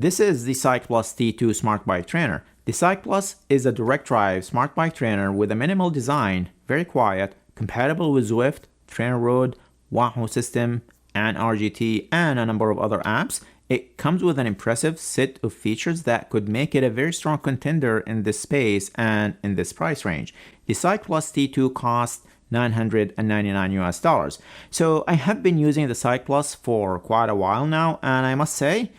This is the CYCPLUS T2 Smart Bike Trainer. The CYCPLUS is a direct drive smart bike trainer with a minimal design, very quiet, compatible with Zwift, TrainerRoad, Wahoo SYSTM, and RGT, and a number of other apps. It comes with an impressive set of features that could make it a very strong contender in this space and in this price range. The CYCPLUS T2 costs $999 US. So I have been using the CYCPLUS for quite a while now, and I must say,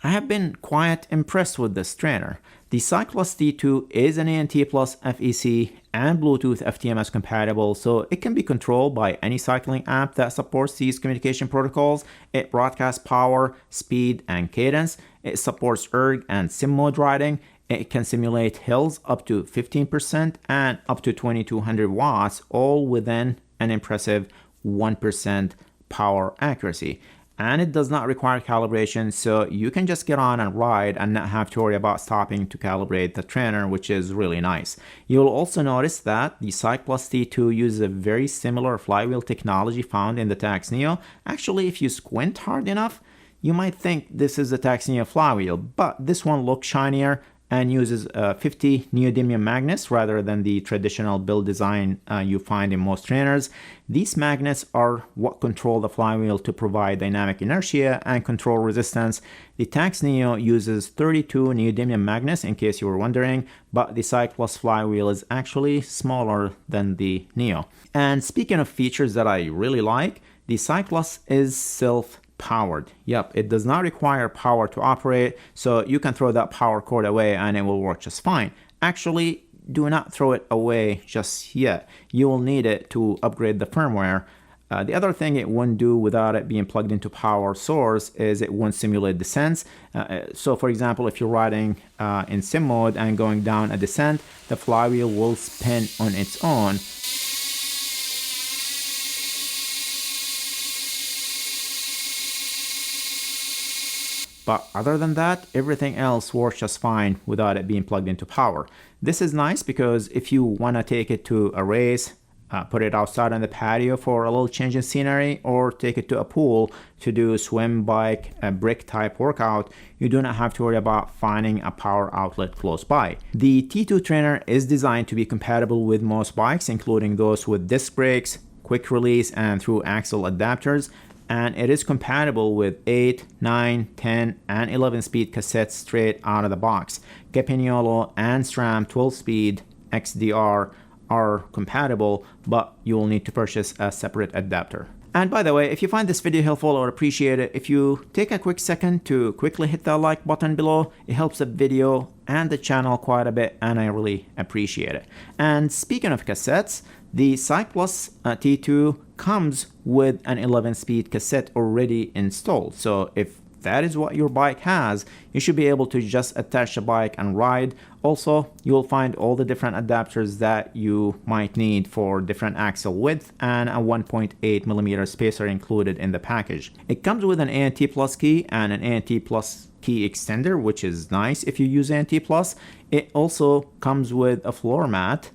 I have been quite impressed with this trainer. The CYCPLUS T2 is an ANT Plus FEC and Bluetooth FTMS compatible, so it can be controlled by any cycling app that supports these communication protocols. It broadcasts power, speed, and cadence. It supports ERG and sim mode riding. It can simulate hills up to 15% and up to 2200 watts, all within an impressive 1% power accuracy. And it does not require calibration, so you can just get on and ride and not have to worry about stopping to calibrate the trainer, which is really nice. You'll also notice that the CYCPLUS T2 uses a very similar flywheel technology found in the Tacx Neo. Actually, if you squint hard enough, you might think this is the Tacx Neo flywheel, but this one looks shinier and uses 50 neodymium magnets rather than the traditional build design you find in most trainers. These magnets are what control the flywheel to provide dynamic inertia and control resistance. The Tacx Neo uses 32 neodymium magnets, in case you were wondering, but the CYCPLUS flywheel is actually smaller than the Neo. And speaking of features that I really like, the CYCPLUS is self-powered. Yep, it does not require power to operate, so you can throw that power cord away and it will work just fine. Actually, do not throw it away just yet. You will need it to upgrade the firmware. The other thing it wouldn't do without it being plugged into power source is it won't simulate descents. So for example, if you're riding in sim mode and going down a descent, the flywheel will spin on its own. But other than that, everything else works just fine without it being plugged into power. This is nice because if you want to take it to a race, put it outside on the patio for a little change in scenery, or take it to a pool to do swim, bike, a brick type workout, you do not have to worry about finding a power outlet close by. The T2 trainer is designed to be compatible with most bikes, including those with disc brakes, quick release, and through axle adapters. And it is compatible with 8, 9, 10, and 11 speed cassettes straight out of the box. Campagnolo and SRAM 12 speed XDR are compatible, but you will need to purchase a separate adapter. And by the way, if you find this video helpful, I would appreciate it if you take a quick second to quickly hit that like button below. It helps the video and the channel quite a bit, and I really appreciate it. And speaking of cassettes, the CYCPLUS T2 comes with an 11-speed cassette already installed. So if that is what your bike has, you should be able to just attach the bike and ride. Also, you'll find all the different adapters that you might need for different axle width and a 1.8mm spacer included in the package. It comes with an ANT Plus key and an ANT Plus key extender, which is nice if you use ANT Plus. It also comes with a floor mat.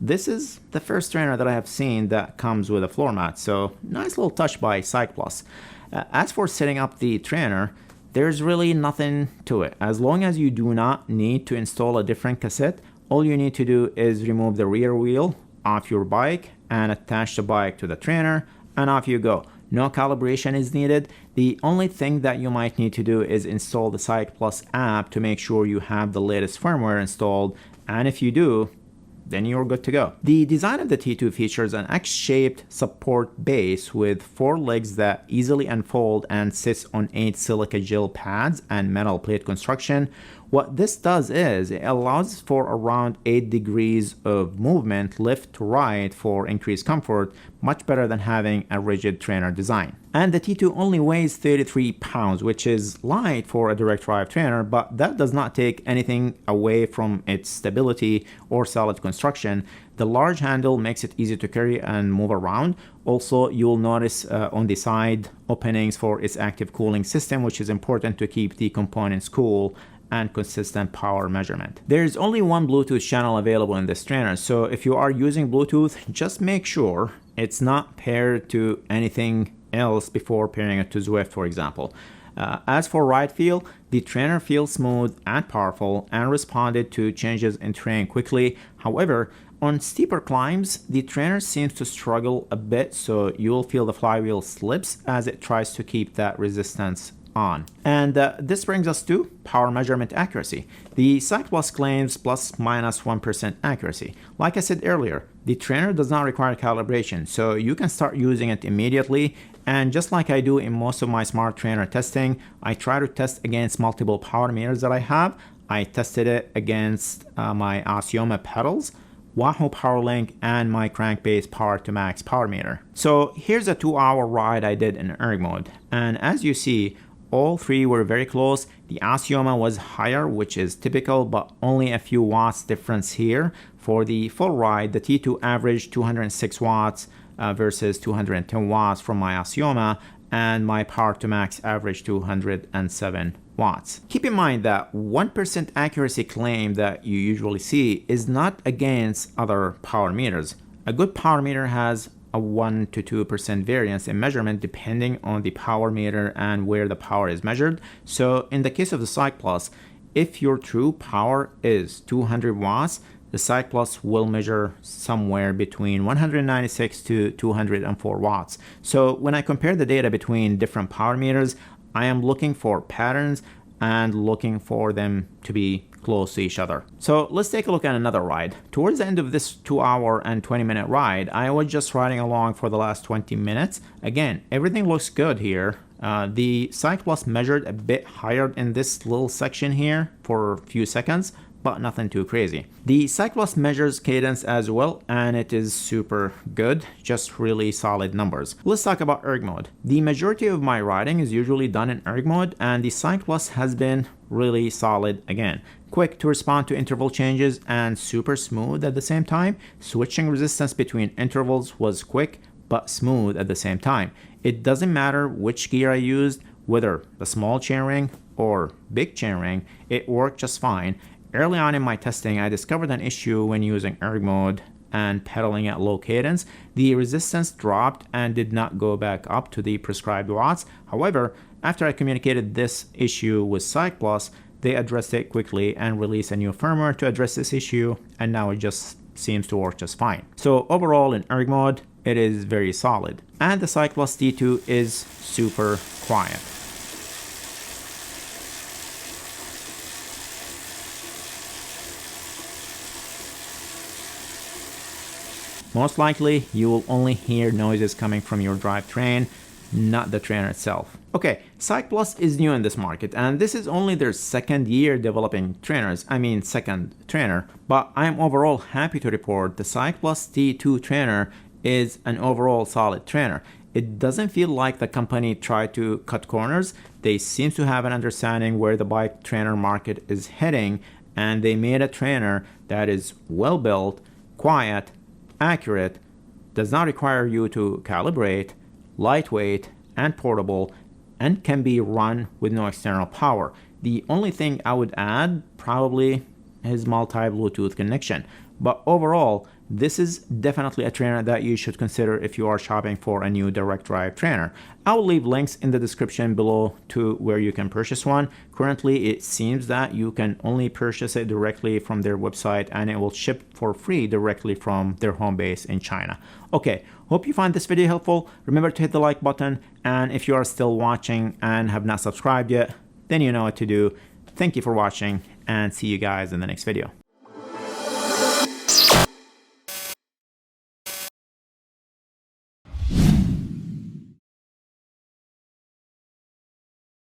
This is the first trainer that I have seen that comes with a floor mat, so nice little touch by CYCPLUS. As for setting up the trainer, there's really nothing to it. As long as you do not need to install a different cassette, all you need to do is remove the rear wheel off your bike and attach the bike to the trainer, and off you go. No calibration is needed. The only thing that you might need to do is install the CYCPLUS app to make sure you have the latest firmware installed, and if you do, then you're good to go. The design of the T2 features an X-shaped support base with 4 legs that easily unfold and sits on 8 silica gel pads and metal plate construction. What this does is it allows for around 8 degrees of movement left to right for increased comfort, much better than having a rigid trainer design. And the T2 only weighs 33 pounds, which is light for a direct drive trainer, but that does not take anything away from its stability or solid construction. The large handle makes it easy to carry and move around. Also, you'll notice on the side openings for its active cooling system, which is important to keep the components cool and consistent power measurement. There is only one Bluetooth channel available in this trainer, so if you are using Bluetooth, just make sure it's not paired to anything else before pairing it to Zwift, for example. As for ride feel, the trainer feels smooth and powerful and responded to changes in terrain quickly. However, on steeper climbs, the trainer seems to struggle a bit, so you'll feel the flywheel slips as it tries to keep that resistance on. And this brings us to power measurement accuracy. The CYCPLUS claims plus minus 1% accuracy. Like I said earlier, the trainer does not require calibration, so you can start using it immediately. And just like I do in most of my smart trainer testing, I try to test against multiple power meters that I have. I tested it against my Osceola pedals, Wahoo PowerLink, and my crankbase power to max power meter. So here's a 2-hour ride I did in ERG mode, and as you see, all three were very close. The Osceola was higher, which is typical, but only a few watts difference here. For the full ride, the T2 averaged 206 watts versus 210 watts from my Osceola, and my power to max averaged 207 watts. Keep in mind that 1% accuracy claim that you usually see is not against other power meters. A good power meter has a 1 to 2% variance in measurement depending on the power meter and where the power is measured. So in the case of the CYCPLUS, if your true power is 200 watts, the CYCPLUS will measure somewhere between 196 to 204 watts. So when I compare the data between different power meters, I am looking for patterns and looking for them to be close to each other. So let's take a look at another ride. Towards the end of this 2-hour and 20-minute ride, I was just riding along for the last 20 minutes. Again, everything looks good here. The CYCPLUS measured a bit higher in this little section here for a few seconds, but nothing too crazy. The CYCPLUS measures cadence as well, and it is super good, just really solid numbers. Let's talk about ERG mode. The majority of my riding is usually done in ERG mode, and the CYCPLUS has been really solid again. Quick to respond to interval changes and super smooth at the same time. Switching resistance between intervals was quick but smooth at the same time. It doesn't matter which gear I used, whether the small chainring or big chainring, it worked just fine. Early on in my testing, I discovered an issue when using ERG mode and pedaling at low cadence. The resistance dropped and did not go back up to the prescribed watts. However, after I communicated this issue with CYCPLUS, they addressed it quickly and released a new firmware to address this issue, and now it just seems to work just fine. So overall in ERG mode, it is very solid. And the CYCPLUS T2 is super quiet. Most likely, you will only hear noises coming from your drivetrain, not the trainer itself. Okay, CYCPLUS is new in this market, and this is only their second year developing trainers. Second trainer. But I am overall happy to report the CYCPLUS T2 trainer is an overall solid trainer. It doesn't feel like the company tried to cut corners. They seem to have an understanding where the bike trainer market is heading, and they made a trainer that is well built, quiet, accurate, does not require you to calibrate, lightweight and portable, and can be run with no external power. The only thing I would add probably is multi-Bluetooth connection. But overall, this is definitely a trainer that you should consider if you are shopping for a new direct drive trainer. I will leave links in the description below to where you can purchase one. Currently, it seems that you can only purchase it directly from their website, and it will ship for free directly from their home base in China. Okay, hope you find this video helpful. Remember to hit the like button, and if you are still watching and have not subscribed yet, then you know what to do. Thank you for watching, and see you guys in the next video.